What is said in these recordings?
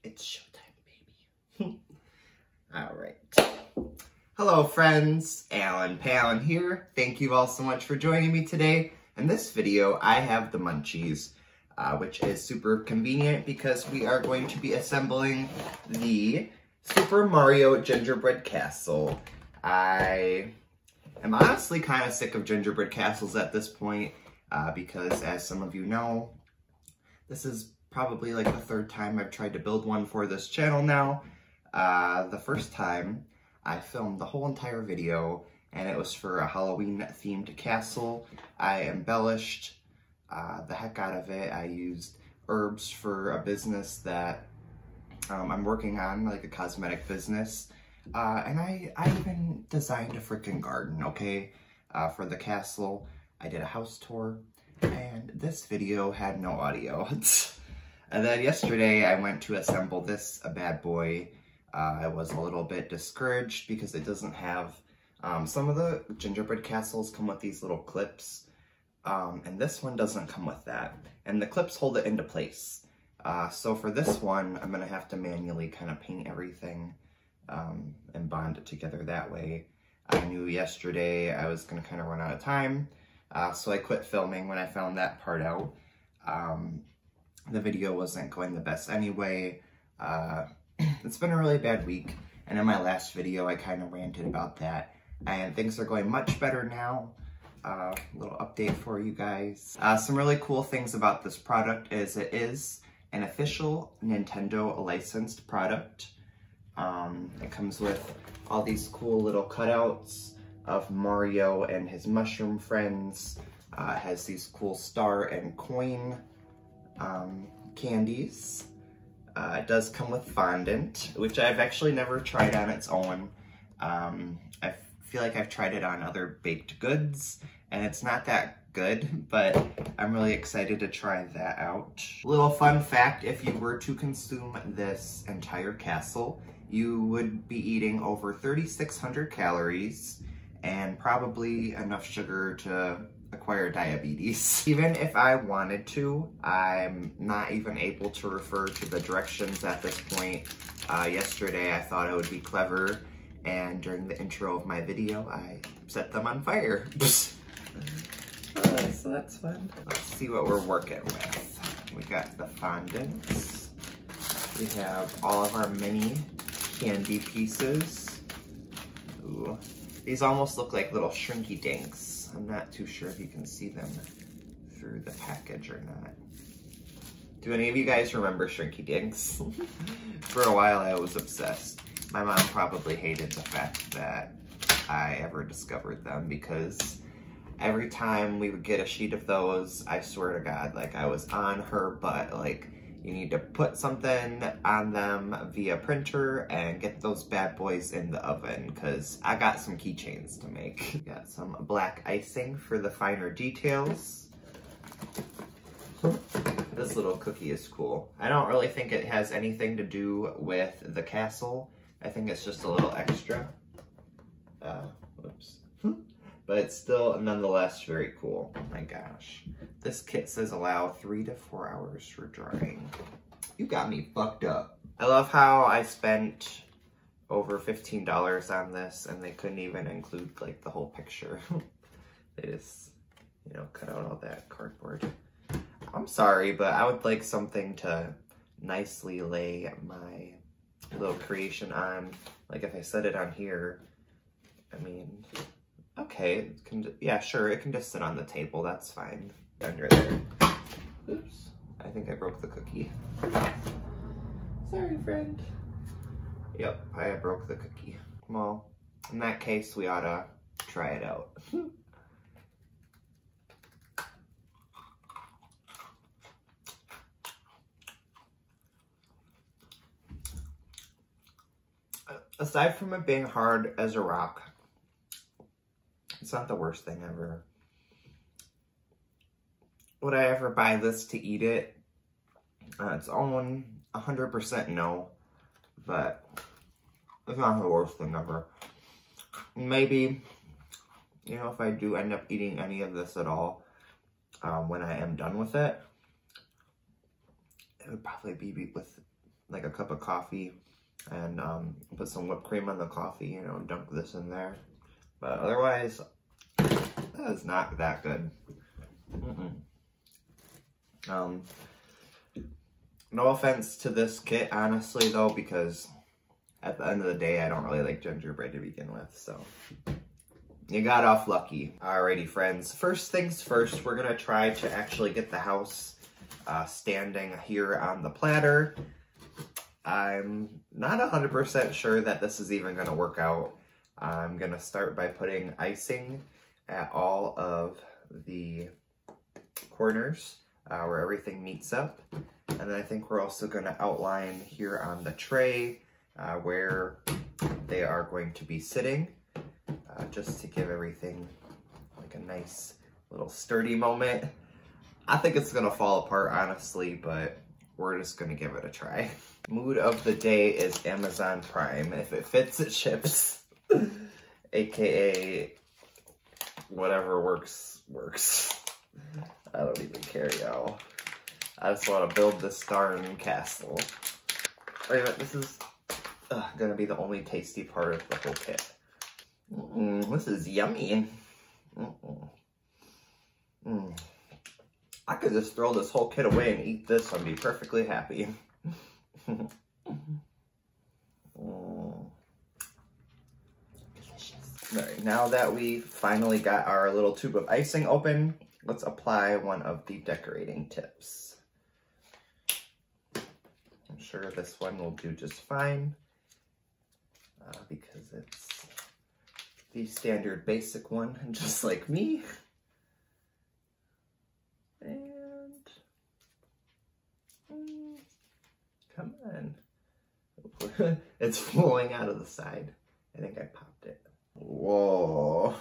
It's showtime, baby. All right. Hello, friends. Allenpallen here. Thank you all so much for joining me today. In this video, I have the munchies, which is super convenient because we are going to be assembling the Super Mario Gingerbread Castle. I am honestly kind of sick of gingerbread castles at this point because, as some of you know, this is probably like the third time I've tried to build one for this channel now. The first time I filmed the whole entire video and it was for a Halloween themed castle. I embellished the heck out of it. I used herbs for a business that I'm working on, like a cosmetic business. And I even designed a freaking garden, okay, for the castle. I did a house tour and this video had no audio. And then yesterday I went to assemble this bad boy. I was a little bit discouraged because it doesn't have, some of the gingerbread castles come with these little clips, and this one doesn't come with that. And the clips hold it into place. So for this one, I'm gonna have to manually kind of paint everything and bond it together that way. I knew yesterday I was gonna kind of run out of time, so I quit filming when I found that part out. The video wasn't going the best anyway. It's been a really bad week, and in my last video I kind of ranted about that, and things are going much better now. Little update for you guys. Some really cool things about this product is it is an official Nintendo licensed product. It comes with all these cool little cutouts of Mario and his mushroom friends. It has these cool star and coin candies. It does come with fondant, which I've actually never tried on its own. I feel like I've tried it on other baked goods, and it's not that good, but I'm really excited to try that out. Little fun fact, if you were to consume this entire castle, you would be eating over 3,600 calories and probably enough sugar to acquire diabetes. Even if I wanted to, I'm not even able to refer to the directions at this point. Yesterday I thought it would be clever, and during the intro of my video I set them on fire. So that's fun. Let's see what we're working with. We got the fondants. We have all of our mini candy pieces. Ooh. These almost look like little shrinky dinks. I'm not too sure if you can see them through the package or not. Do any of you guys remember shrinky dinks? For a while I was obsessed. My mom probably hated the fact that I ever discovered them because every time we would get a sheet of those, I swear to God, like I was on her butt, like you need to put something on them via printer and get those bad boys in the oven because I got some keychains to make. Got some black icing for the finer details. This little cookie is cool. I don't really think it has anything to do with the castle. I think it's just a little extra. Whoops. But it's still nonetheless very cool. Oh my gosh. This kit says allow 3 to 4 hours for drying. You got me fucked up. I love how I spent over $15 on this and they couldn't even include like the whole picture. They just, you know, cut out all that cardboard. I'm sorry, but I would like something to nicely lay my little creation on. Like if I set it on here, I mean, okay, it can, yeah, sure, it can just sit on the table, that's fine. Under there. Oops, I think I broke the cookie. Sorry, friend. Yep, I broke the cookie. Well, in that case, we ought to try it out. Aside from it being hard as a rock, it's not the worst thing ever. Would I ever buy this to eat it? Its own, 100% no, but it's not the worst thing ever. Maybe, you know, if I do end up eating any of this at all, when I am done with it, it would probably be with like a cup of coffee and put some whipped cream on the coffee, you know, dunk this in there. But otherwise, that is not that good. No offense to this kit, honestly, though, because at the end of the day, I don't really like gingerbread to begin with, so you got off lucky. Alrighty, friends. First things first, we're gonna try to actually get the house standing here on the platter. I'm not 100% sure that this is even gonna work out. I'm gonna start by putting icing at all of the corners where everything meets up. And then I think we're also gonna outline here on the tray where they are going to be sitting, just to give everything like a nice little sturdy moment. I think it's gonna fall apart, honestly, but we're just gonna give it a try. Mood of the day is Amazon Prime. If it fits, it ships. AKA whatever works. I don't even care, y'all. I just want to build this darn castle. Wait a minute, this is gonna be the only tasty part of the whole kit. This is yummy. I could just throw this whole kit away and eat this and be perfectly happy. Delicious. Alright, now that we finally got our little tube of icing open, let's apply one of the decorating tips. I'm sure this one will do just fine because it's the standard basic one, just like me. And come on. It's flowing out of the side. I think I popped it. Whoa.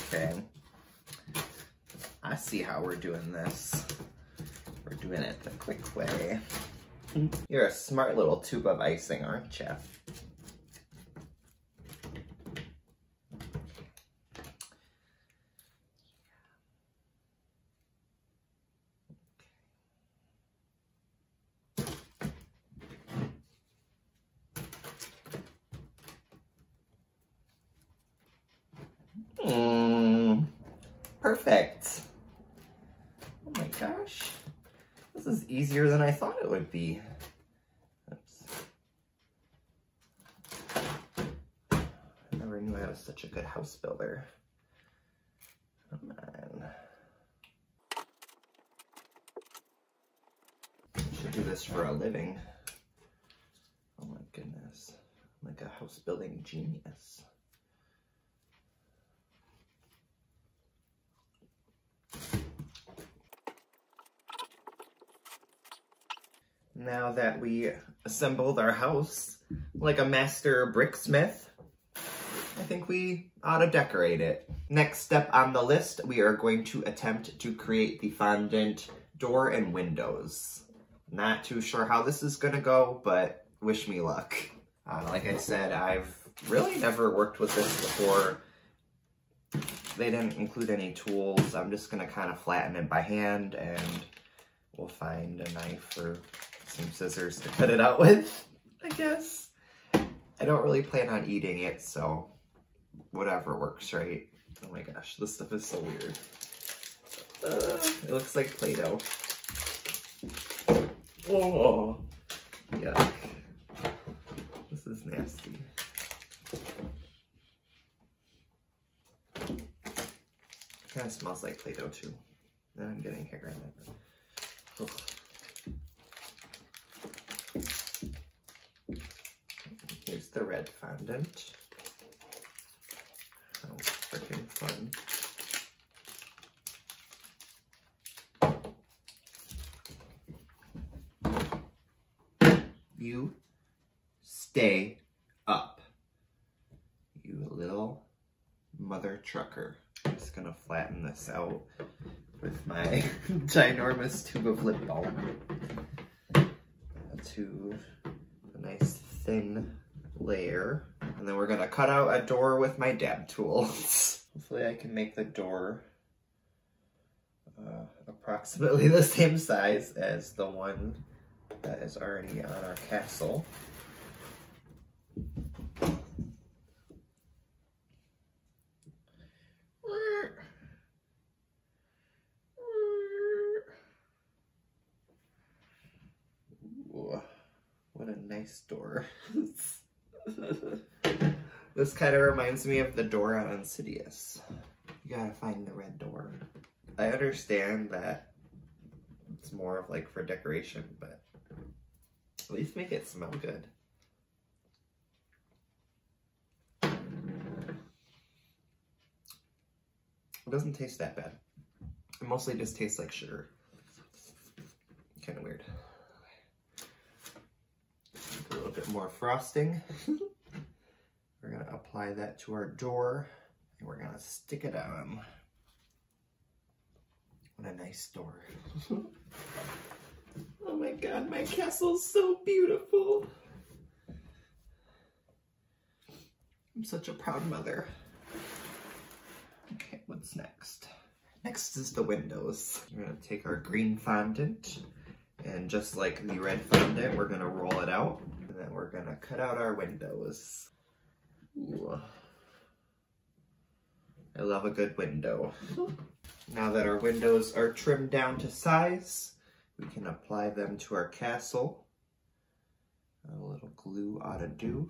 Okay. I see how we're doing this. We're doing it the quick way. You're a smart little tube of icing, aren't you? Perfect. Oh my gosh. This is easier than I thought it would be. Oops. I never knew I was such a good house builder. Come on. I should do this for a living. Oh my goodness. I'm like a house building genius. Now that we assembled our house like a master bricksmith, I think we ought to decorate it. Next step on the list, we are going to attempt to create the fondant door and windows. Not too sure how this is gonna go, but wish me luck. Like I said, I've really never worked with this before. They didn't include any tools. I'm just gonna kind of flatten it by hand, and we'll find a knife or some scissors to cut it out with, I guess. I don't really plan on eating it, so whatever works, right? Oh my gosh, this stuff is so weird. It looks like Play-Doh. Oh, yuck. This is nasty. It kind of smells like Play-Doh too. Now I'm getting hair in it. Ugh. Here's the red fondant. How freaking fun. You stay up, you little mother trucker. I'm just gonna flatten this out with my ginormous tube of lip balm to a nice thin layer. And then we're gonna cut out a door with my dab tools. Hopefully I can make the door approximately the same size as the one that is already on our castle. Ooh, what a nice door. This kind of reminds me of the door on Insidious. You gotta find the red door. I understand that it's more of like for decoration, but at least make it smell good. It doesn't taste that bad. It mostly just tastes like sugar. Kind of weird. A little bit more frosting. We're gonna apply that to our door and we're gonna stick it on. What a nice door. Oh my God, my castle's so beautiful. I'm such a proud mother. Okay, what's next? Next is the windows. We're gonna take our green fondant and just like the red fondant, we're gonna roll it out and then we're gonna cut out our windows. Ooh. I love a good window. Now that our windows are trimmed down to size, we can apply them to our castle. A little glue ought to do.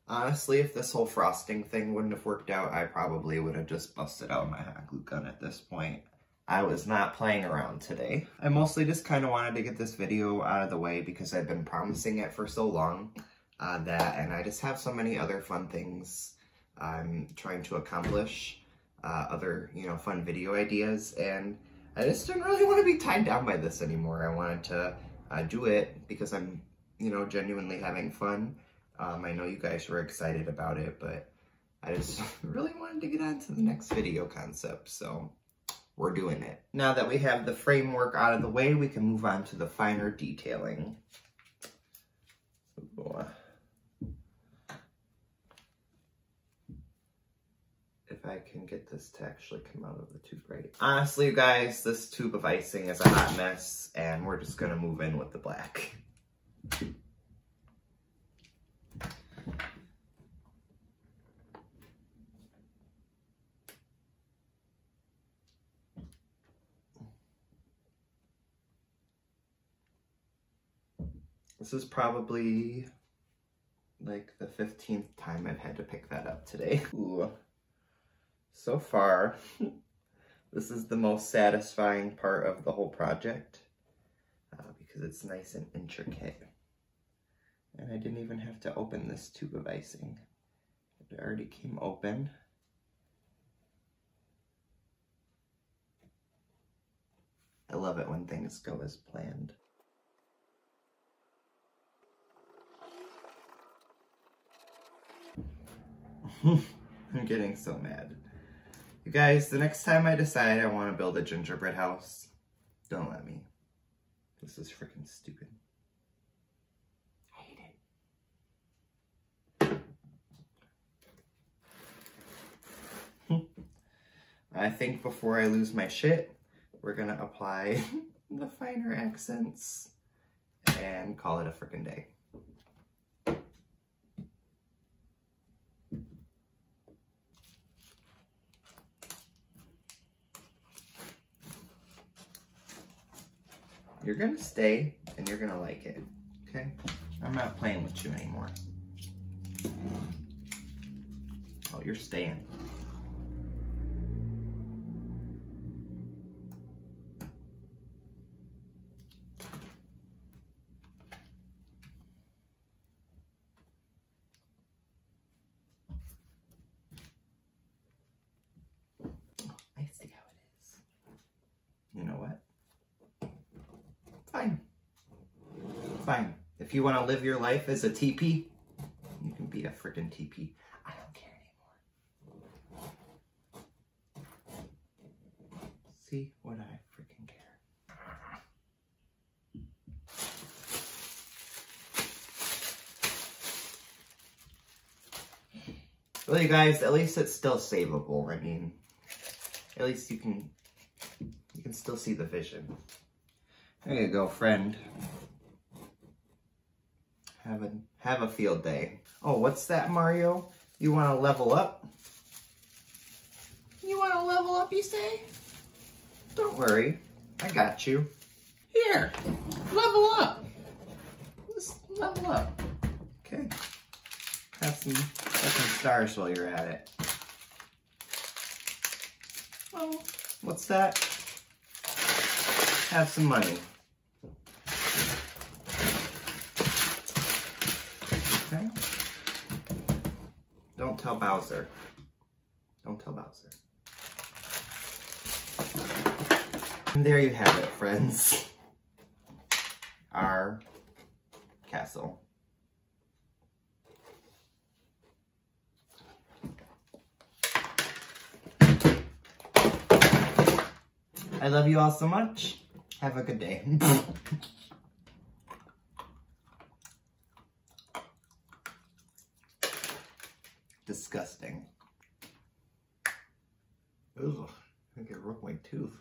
Honestly, if this whole frosting thing wouldn't have worked out, I probably would have just busted out my hot glue gun at this point. I was not playing around today. I mostly just kind of wanted to get this video out of the way because I've been promising it for so long and I just have so many other fun things I'm trying to accomplish, other, fun video ideas, and I just didn't really want to be tied down by this anymore. I wanted to do it because I'm, genuinely having fun. I know you guys were excited about it, but I just really wanted to get on to the next video concept, so we're doing it. Now that we have the framework out of the way, we can move on to the finer detailing. Ooh. If I can get this to actually come out of the tube right. Honestly, you guys, this tube of icing is a hot mess, and we're just gonna move in with the black. This is probably like the 15th time I've had to pick that up today. Ooh. So far, this is the most satisfying part of the whole project because it's nice and intricate. And I didn't even have to open this tube of icing. It already came open. I love it when things go as planned. I'm getting so mad. You guys, the next time I decide I want to build a gingerbread house, don't let me. This is freaking stupid. I hate it. I think before I lose my shit, we're gonna apply the finer accents and call it a freaking day. You're gonna stay and you're gonna like it, okay? I'm not playing with you anymore. Oh, you're staying. I see how it is. You know what? Fine. Fine. If you want to live your life as a TP, you can be a freaking TP. I don't care anymore. See what I freaking care. Well, you guys, at least it's still savable. I mean, at least you can still see the vision. There you go, friend. Have a field day. Oh, what's that, Mario? You want to level up? You want to level up, you say? Don't worry, I got you. Here, level up. Just level up. Okay. Have some stars while you're at it. Oh, what's that? Have some money. Okay. Don't tell Bowser. Don't tell Bowser. And there you have it, friends. Our castle. I love you all so much. Have a good day. Disgusting. Ugh, I think it broke my tooth.